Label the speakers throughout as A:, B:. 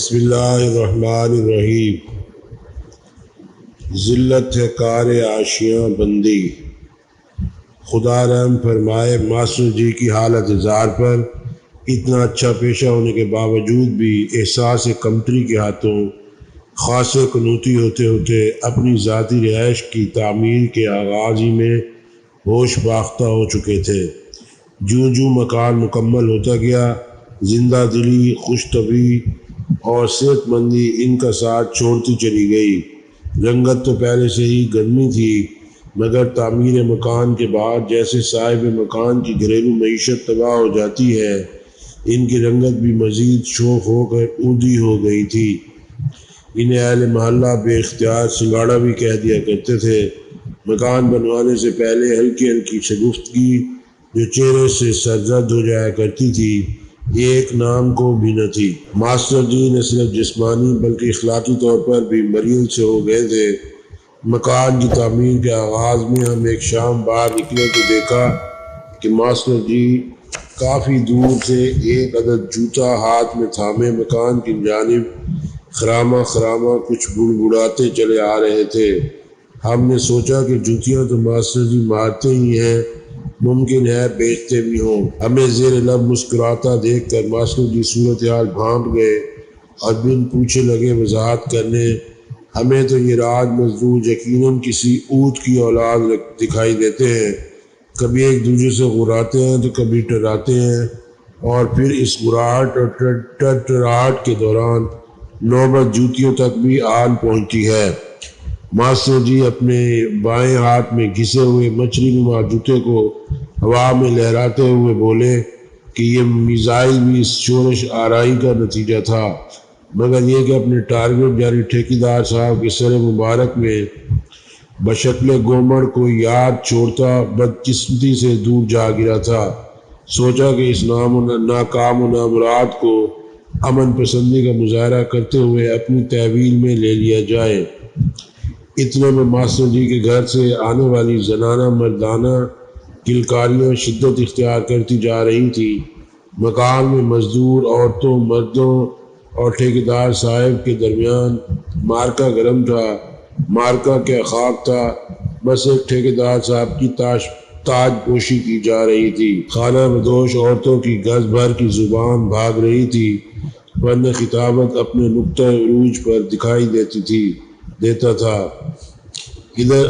A: بسم اللہ الرحمن الرحیم۔ ذلت ہے کار آشیاں بندی، خدا رحم فرمائے ماسٹر جی کی حالت زار پر اتنا اچھا پیشہ ہونے کے باوجود بھی احساس کمتری کے ہاتھوں خاصے قنوتی ہوتے ہوتے اپنی ذاتی رہائش کی تعمیر کے آغاز ہی میں ہوش باختہ ہو چکے تھے۔ جوں مکان مکمل ہوتا گیا، زندہ دلی، خوش طبعی اور صحت مندی ان کا ساتھ چھوڑتی چلی گئی۔ رنگت تو پہلے سے ہی گرمی تھی، مگر تعمیر مکان کے بعد جیسے صاحب مکان کی گھریلو معیشت تباہ ہو جاتی ہے، ان کی رنگت بھی مزید شوخ ہو کر اودھی ہو گئی تھی۔ انہیں اہل محلہ بے اختیار سنگاڑا بھی کہہ دیا کرتے تھے۔ مکان بنوانے سے پہلے ہلکی ہلکی شگفتگی جو چہرے سے سرزد ہو جایا کرتی تھی، ایک نام کو بھی نہ تھی۔ ماسٹر جی نہ صرف جسمانی بلکہ اخلاقی طور پر بھی مریض سے ہو گئے تھے۔ مکان کی تعمیر کے آغاز میں ہم ایک شام باہر نکلے تو دیکھا کہ ماسٹر جی کافی دور سے ایک عدد جوتا ہاتھ میں تھامے مکان کی جانب خرامہ کچھ بڑبڑاتے چلے آ رہے تھے۔ ہم نے سوچا کہ جوتیاں تو ماسٹر جی مارتے ہی ہیں، ممکن ہے بیچتے بھی ہوں۔ ہمیں زیر لب مسکراتا دیکھ کر ماسٹر جی صورتحال بھانپ گئے اور بن پوچھے لگے وضاحت کرنے۔ ہمیں تو یہ راج مزدور یقیناً کسی اونٹ کی اولاد دکھائی دیتے ہیں، کبھی ایک دوسرے سے غراتے ہیں تو کبھی ٹراتے ہیں، اور پھر اس غراہٹ اور ٹراہٹ کے دوران نوبت جوتیوں تک بھی آن پہنچتی ہے۔ ماسٹر جی اپنے بائیں ہاتھ میں گھسے ہوئے مچھلی نما جوتے کو ہوا میں لہراتے ہوئے بولے کہ یہ میزائل بھی اس شورش آرائی کا نتیجہ تھا، مگر یہ کہ اپنے ٹارگٹ یعنی ٹھیکیدار صاحب کے سر مبارک میں بشکل گومڑ کو یاد چھوڑتا بدقسمتی سے دور جا گرا تھا۔ سوچا کہ اس ناکام و نامراد کو امن پسندی کا مظاہرہ کرتے ہوئے اپنی تحویل میں لے لیا جائے۔ اتنے میں ماسٹر جی کے گھر سے آنے والی زنانہ مردانہ کلکاریاں شدت اختیار کرتی جا رہی تھی۔ مکان میں مزدور عورتوں، مردوں اور ٹھیکیدار صاحب کے درمیان مارکا گرم تھا۔ مارکا کیا خاک تھا، بس ایک ٹھیکیدار صاحب کی تاج پوشی کی جا رہی تھی۔ خانہ بدوش عورتوں کی گز بھر کی زبان بھاگ رہی تھی، ورنہ خطابت اپنے نقطہ عروج پر دکھائی دیتا تھا۔ ادھر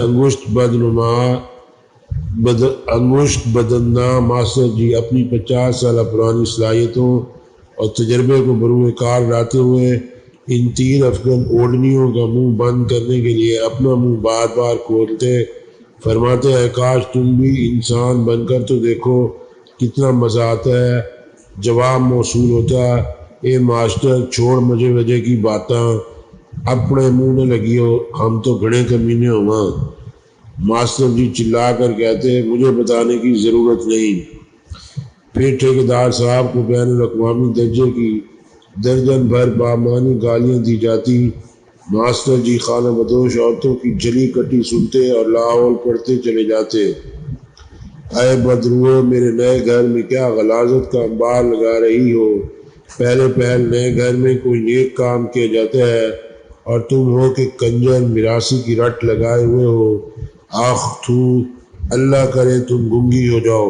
A: انگشت بدناں ماسٹر جی اپنی 50 سالہ پرانی صلاحیتوں اور تجربے کو بروئے کار لاتے ہوئے ان تیر افکن اوڑھنیوں کا منہ بند کرنے کے لیے اپنا منہ بار بار کھولتے، فرماتے ہیں کاش تم بھی انسان بن کر تو دیکھو کتنا مزہ آتا ہے۔ جواب موصول ہوتا، اے ماسٹر چھوڑ مزے وجے کی باتاں، اپنے منہ نہ لگیو، ہم تو گھنے کمینے ہوں۔ ماسٹر جی چلا کر کہتے مجھے بتانے کی ضرورت نہیں۔ پھر ٹھیکیدار صاحب کو بین الاقوامی درجے کی درجن بھر بامعنی گالیاں دی جاتی۔ ماسٹر جی خانہ بدوش عورتوں کی جلی کٹی سنتے اور لاحول پڑھتے چلے جاتے۔ اے بدروئے، میرے نئے گھر میں کیا غلاظت کا انبار لگا رہی ہو۔ پہل نئے گھر میں کوئی نیک کام کیا جاتا ہے اور تم ہو کہ کنجر میراثی کی رٹ لگائے ہوئے ہو۔ آخ تھو، اللہ کرے تم گنگی ہو جاؤ۔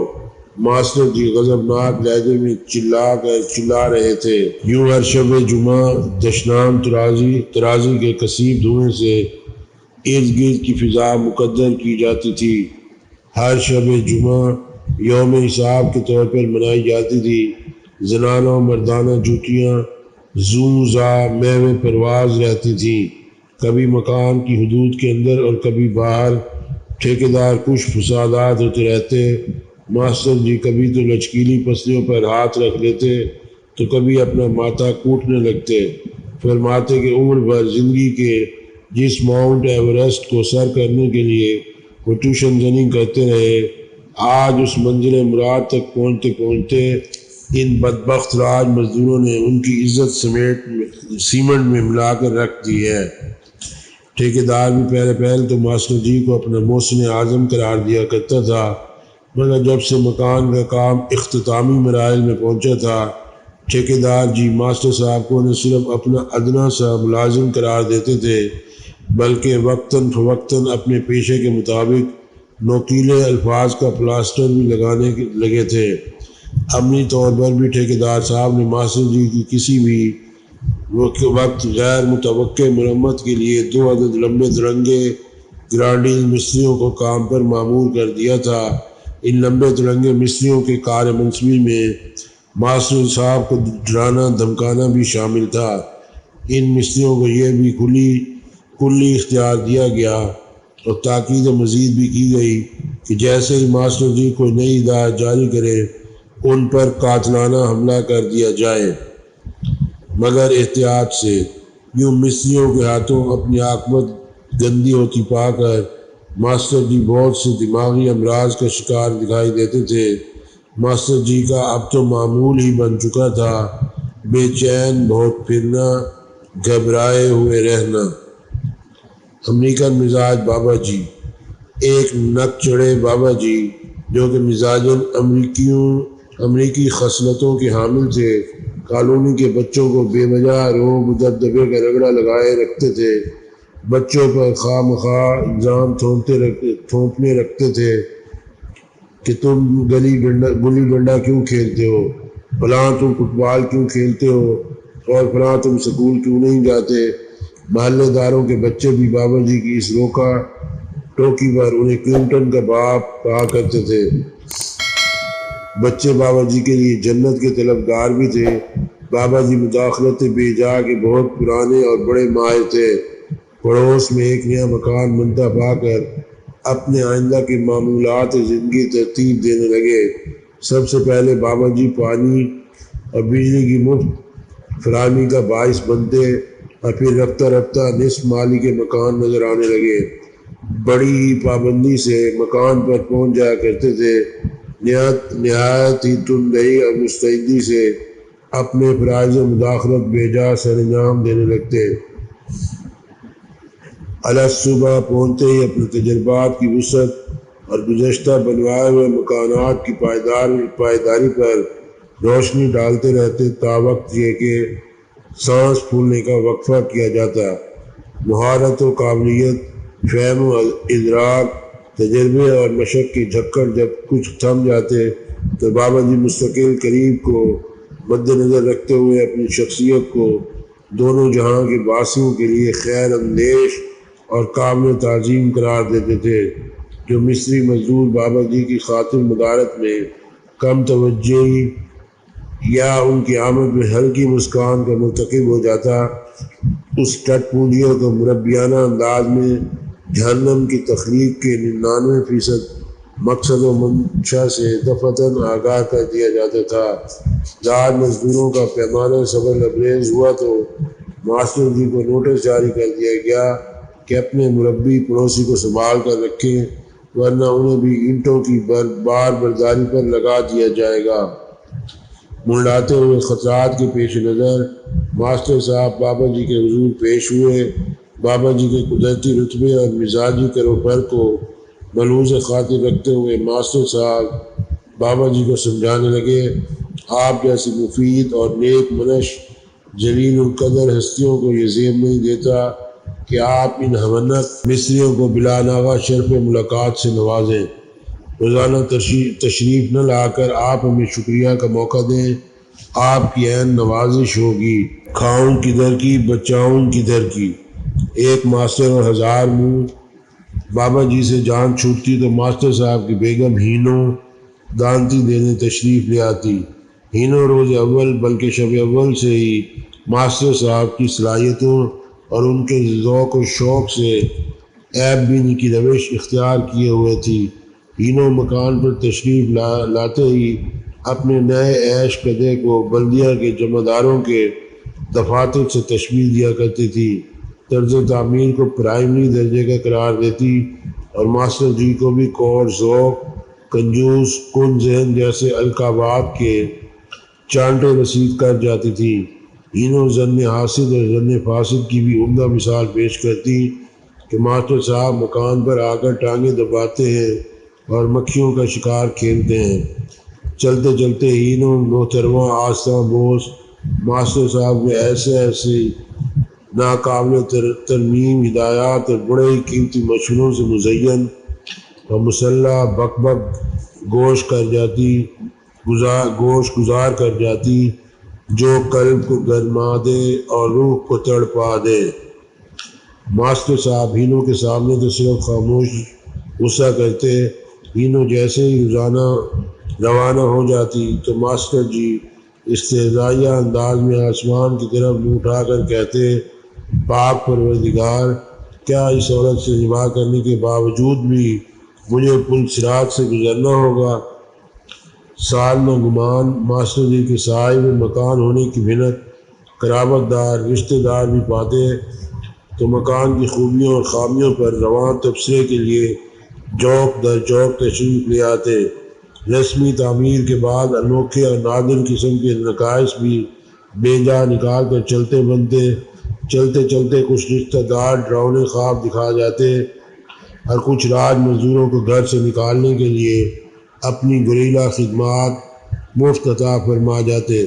A: ماسٹر جی غضبناک لہجے میں چلا رہے تھے۔ یوں ہر شب جمعہ دشنام ترازی کے کثیف دھوئیں سے ارد گرد کی فضا مقدر کی جاتی تھی۔ ہر شب جمعہ یوم حساب کے طور پر منائی جاتی تھی۔ زنانہ و مردانہ جوتیاں زوں زا محو پرواز رہتی تھیں، کبھی مکان کی حدود کے اندر اور کبھی باہر۔ ٹھیکیدار کچھ فسادات ہوتے رہتے۔ ماسٹر جی کبھی تو لچکیلی پسلیوں پر ہاتھ رکھ لیتے تو کبھی اپنا ماتھا کوٹنے لگتے، فرماتے کہ عمر بھر زندگی کے جس ماؤنٹ ایورسٹ کو سر کرنے کے لیے وہ ٹیوشن زنی کرتے رہے، آج اس منزل مراد تک پہنچتے ان بدبخت راج مزدوروں نے ان کی عزت سیمنٹ میں ملا کر رکھ دی ہے۔ ٹھیکیدار بھی پہل تو ماسٹر جی کو اپنا محسن اعظم قرار دیا کرتا تھا، مگر جب سے مکان کا کام اختتامی مراحل میں پہنچا تھا، ٹھیکیدار جی ماسٹر صاحب کو نہ صرف اپنا ادنا سا ملازم قرار دیتے تھے بلکہ وقتاً فوقتاً اپنے پیشے کے مطابق نوکیلے الفاظ کا پلاسٹر بھی لگانے لگے تھے۔ عملی طور پر بھی ٹھیکیدار صاحب نے ماسٹر جی کی کسی بھی وقت غیر متوقع مرمت کے لیے 2 عدد لمبے ترنگے گرانڈیز مستریوں کو کام پر معمور کر دیا تھا۔ ان لمبے ترنگے مستریوں کے کار منصبی میں ماسٹر صاحب کو ڈرانا دھمکانا بھی شامل تھا۔ ان مستریوں کو یہ بھی کلی اختیار دیا گیا اور تاکید مزید بھی کی گئی کہ جیسے ہی ماسٹر جی کوئی نئی ہدایت جاری کرے ان پر قاتلانہ حملہ کر دیا جائے، مگر احتیاط سے۔ یوں مستریوں کے ہاتھوں اپنی عاقبت گندی ہوتی پا کر ماسٹر جی بہت سے دماغی امراض کا شکار دکھائی دیتے تھے۔ ماسٹر جی کا اب تو معمول ہی بن چکا تھا بے چین بہت پھرنا، گھبرائے ہوئے رہنا۔ امریکن مزاج بابا جی، ایک نک چڑھے بابا جی جو کہ مزاجاً امریکی خصلتوں کے حامل تھے، کالونی کے بچوں کو بے وجہ روب دبدبے کا رگڑا لگائے رکھتے تھے، بچوں پر خواہ مخواہ الزام تھوپنے رکھتے تھے کہ تم گلی ڈنڈا کیوں کھیلتے ہو، فلاں تم فٹ بال کیوں کھیلتے ہو، اور فلاں تم سکول کیوں نہیں جاتے۔ محلے داروں کے بچے بھی بابا جی کی اس روکا ٹوکی پر انہیں کلنٹن کا باپ کہا کرتے تھے۔ بچے بابا جی کے لیے جنت کے طلبگار بھی تھے۔ بابا جی مداخلت بے جا کے بہت پرانے اور بڑے ماہر تھے۔ پڑوس میں ایک نیا مکان بنتا پا کر اپنے آئندہ کے معمولات زندگی ترتیب دینے لگے۔ سب سے پہلے بابا جی پانی اور بجلی کی مفت فراہمی کا باعث بنتے اور پھر رفتہ رفتہ نصف مالی کے مکان نظر آنے لگے۔ بڑی ہی پابندی سے مکان پر پہنچ جایا کرتے تھے، نہایت ہی تندہی اور مستعدی سے اپنے فرائض مداخلت بے جا سر انجام دینے لگتے۔ الگ صبح پہنچتے ہی اپنے تجربات کی وسعت اور گزشتہ بنوائے ہوئے مکانات کی پائیداری پر روشنی ڈالتے رہتے تا وقت یہ کہ سانس پھولنے کا وقفہ کیا جاتا۔ مہارت و قابلیت، فہم و ادراک، تجربے اور مشق کے جھکڑ جب کچھ تھم جاتے تو بابا جی مستقل قریب کو مد نظر رکھتے ہوئے اپنی شخصیت کو دونوں جہاں کے باسیوں کے لیے خیر اندیش اور قابل تعظیم قرار دیتے تھے۔ جو مصری مزدور بابا جی کی خاطر مدارت میں کم توجہی یا ان کی آمد میں ہلکی مسکان کا مرتکب ہو جاتا، اس ٹٹ پونڈیوں کو مربیانہ انداز میں جہنم کی تخلیق کے 99% مقصد و منشا سے دفعتاً آگاہ کر دیا جاتا تھا۔ جب مزدوروں کا پیمانہ صبر لبریز ہوا تو ماسٹر جی کو نوٹس جاری کر دیا گیا کہ اپنے مربی پڑوسی کو سنبھال کر رکھیں ورنہ انہیں بھی اینٹوں کی بار برداری پر لگا دیا جائے گا۔ منڈلاتے ہوئے خطرات کے پیش نظر ماسٹر صاحب بابا جی کے حضور پیش ہوئے۔ بابا جی کے قدرتی رتبے اور مزاجی کروپر کو ملحوظ خاطر رکھتے ہوئے ماسٹر صاحب بابا جی کو سمجھانے لگے، آپ جیسی مفید اور نیک منش جلیل القدر ہستیوں کو یہ زیب نہیں دیتا کہ آپ ان ہمنک مصریوں کو بلا ناغہ شرف ملاقات سے نوازیں۔ روزانہ تشریف نہ لا کر آپ ہمیں شکریہ کا موقع دیں، آپ کی عین نوازش ہوگی۔ کھاؤں کدھر کی بچاؤں کدھر کی، ایک ماسٹر اور 1000 منہ۔ بابا جی سے جان چھوٹتی تو ماسٹر صاحب کی بیگم ہینو دانتی دینے تشریف لے آتی۔ ہینو روز اول بلکہ شب اول سے ہی ماسٹر صاحب کی صلاحیتوں اور ان کے ذوق و شوق سے عیب بینی کی روش اختیار کیے ہوئے تھی۔ ہینو مکان پر تشریف لاتے ہی اپنے نئے عیش کدے کو بلدیہ کے جمعداروں کے دفاتر سے تشبیہ دیا کرتی تھی، طرز تعمیر کو پرائمری درجے کا قرار دیتی اور ماسٹر جی کو بھی کور ذوق، کنجوس، کن ذہن جیسے القابات کے چانٹے رسید کر جاتی تھی۔ ہینو ظن حاسد اور ظن فاسد کی بھی عمدہ مثال پیش کرتی کہ ماسٹر صاحب مکان پر آ کر ٹانگیں دباتے ہیں اور مکھیوں کا شکار کھیلتے ہیں۔ چلتے چلتے ہینوں محترمہ آستہ بوس ماسٹر صاحب کے ایسے ناقابل ترمیم ہدایات اور بڑے ہی قیمتی مشوروں سے مزین اور مسلح بک گوش گزار کر جاتی جو قلب کو گرما دے اور روح کو تڑپا دے۔ ماسٹر صاحب ہینوں کے سامنے تو صرف خاموش غصہ کرتے۔ ہینوں جیسے ہی روانہ ہو جاتی تو ماسٹر جی استہزائیہ انداز میں آسمان کی طرف منہ اٹھا کر کہتے، پاک پروردگار، کیا اس عورت سے نباہ کرنے کے باوجود بھی مجھے پل صراط سے گزرنا ہوگا؟ سال نہ گمان ماسٹر جی کے صاحب مکان ہونے کی بھنک قرابت دار رشتہ دار بھی پاتے تو مکان کی خوبیوں اور خامیوں پر رواں تبصرے کے لیے جوک در جوک تشریف لے آتے۔ رسمی تعمیر کے بعد انوکھے اور نادر قسم کے نقائص بھی بے جا نکال کر چلتے چلتے کچھ رشتہ دار ڈراؤنے خواب دکھا جاتے اور کچھ راج مزدوروں کو گھر سے نکالنے کے لیے اپنی گریلا خدمات مفت عطا فرما جاتے۔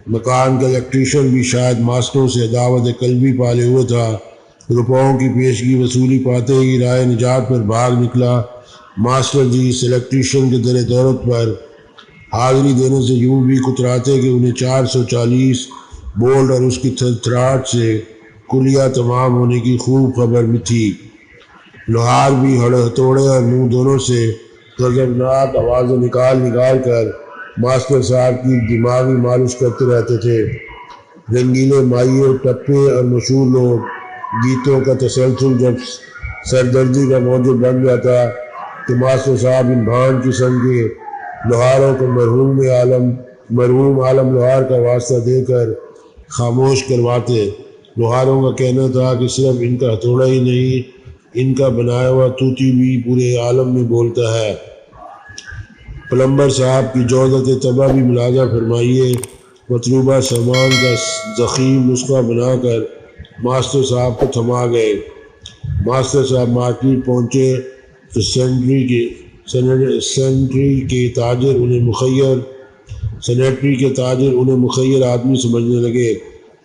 A: مکان کا الیکٹریشین بھی شاید ماسٹروں سے عداوت قلبی پالے ہوئے تھا۔ روپوں کی پیشگی وصولی پاتے ہی رائے نجات پر بھاگ نکلا۔ ماسٹر جی اس الیکٹریشین کے در دولت پر حاضری دینے سے یوں بھی کتراتے کہ انہیں 440 بولٹ اور اس کی تھرتھراہٹ سے کلیہ تمام ہونے کی خوب خبر بھی تھی۔ لوہار بھی ہتھوڑے اور منہ دونوں سے غضبناک آوازیں نکال کر ماسٹر صاحب کی دماغی مالش کرتے رہتے تھے۔ رنگیلے مائع ٹپے اور مشہور لوگ گیتوں کا تسلسل جب سردردی کا موضوع بن جاتا تو ماسٹر صاحب ان بھانڈ قسم کے لوہاروں کو مرحوم عالم لوہار کا واسطہ دے کر خاموش کرواتے۔ لوہاروں کا کہنا تھا کہ صرف ان کا ہتھوڑا ہی نہیں، ان کا بنایا ہوا طوطی بھی پورے عالم میں بولتا ہے۔ پلمبر صاحب کی جودت طبع بھی ملاحظہ فرمائیے۔ مطلوبہ سامان کا ضخیم نسخہ بنا کر ماسٹر صاحب کو تھما گئے۔ ماسٹر صاحب مارکیٹ پہنچے تو سینٹری کے تاجر انہیں مخیر آدمی سمجھنے لگے۔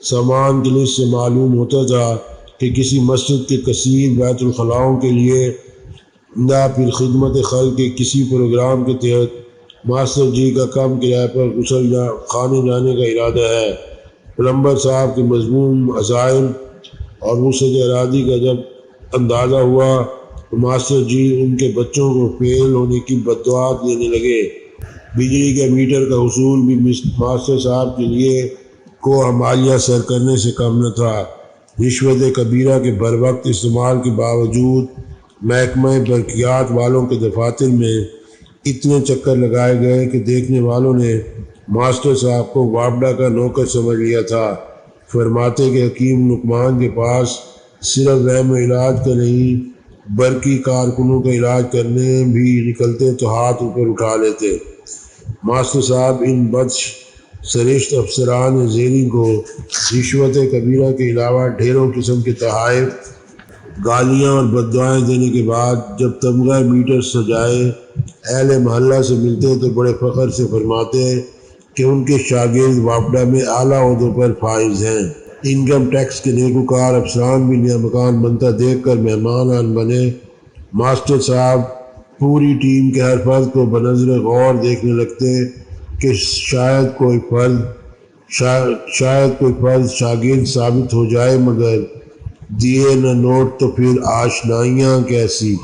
A: سامان کی لسٹ سے معلوم ہوتا تھا کہ کسی مسجد کے کثیر بیت الخلاؤں کے لیے یا پھر خدمت خلق کے کسی پروگرام کے تحت ماسٹر جی کا کم کرائے پر غسل خانے جانے کا ارادہ ہے۔ پلمبر صاحب کے مضموم عزائم اور وسعت ارادی کا جب اندازہ ہوا تو ماسٹر جی ان کے بچوں کو فیل ہونے کی بددعات دینے لگے۔ بجلی کے میٹر کا حصول بھی ماسٹر صاحب کے لیے کو ہمالیہ سر کرنے سے کم نہ تھا۔ رشوت کبیرہ کے بروقت استعمال کے باوجود محکمہ برقیات والوں کے دفاتر میں اتنے چکر لگائے گئے کہ دیکھنے والوں نے ماسٹر صاحب کو وابڈا کا نوکر سمجھ لیا تھا۔ فرماتے کہ حکیم لقمان کے پاس صرف وہم علاج کا نہیں، برقی کارکنوں کا علاج کرنے بھی نکلتے تو ہاتھ اوپر اٹھا لیتے۔ ماسٹر صاحب ان بد سرشت افسران زیریں کو رشوت کبیرہ کے علاوہ ڈھیروں قسم کے تحائف، گالیاں اور بددعائیں دینے کے بعد جب تمغہ میٹر سجائے اہل محلہ سے ملتے تو بڑے فخر سے فرماتے کہ ان کے شاگرد وابڈا میں اعلیٰ عہدوں پر فائز ہیں۔ انکم ٹیکس کے نیکوکار افسران بھی نیا مکان بنتا دیکھ کر مہمان بنے۔ ماسٹر صاحب پوری ٹیم کے ہر فرد کو بنظر غور دیکھنے لگتے کہ شاید کوئی فرد شاگرد ثابت ہو جائے، مگر دیے نہ نوٹ تو پھر آشنائیاں کیسی۔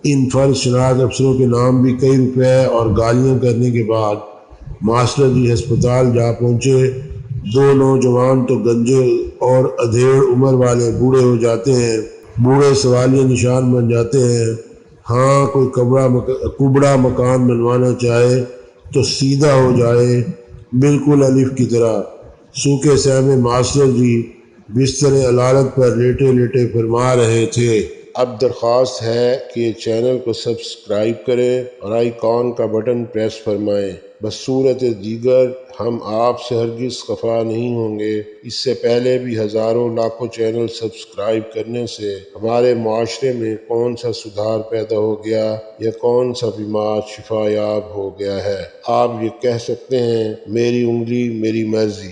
A: ان فرض شناس افسروں کے نام بھی کئی روپے اور گالیاں کرنے کے بعد ماسٹر جی ہسپتال جا پہنچے۔ دو نوجوان تو گنجے اور ادھیڑ عمر والے بوڑھے ہو جاتے ہیں، بوڑھے سوالیہ نشان بن جاتے ہیں۔ ہاں کوئی کبڑا مکان بنوانا چاہے تو سیدھا ہو جائے، بالکل الف کی طرح۔ سوکھے سہمے ماسٹر جی بستر علالت پر لیٹے فرما رہے تھے۔ اب درخواست ہے کہ چینل کو سبسکرائب کریں اور آئیکن کا بٹن پریس فرمائیں۔ بصورت دیگر ہم آپ سے ہرگز خفا نہیں ہوں گے۔ اس سے پہلے بھی ہزاروں لاکھوں چینل سبسکرائب کرنے سے ہمارے معاشرے میں کون سا سدھار پیدا ہو گیا یا کون سا بیمار شفا یاب ہو گیا ہے۔ آپ یہ کہہ سکتے ہیں میری انگلی میری مرضی۔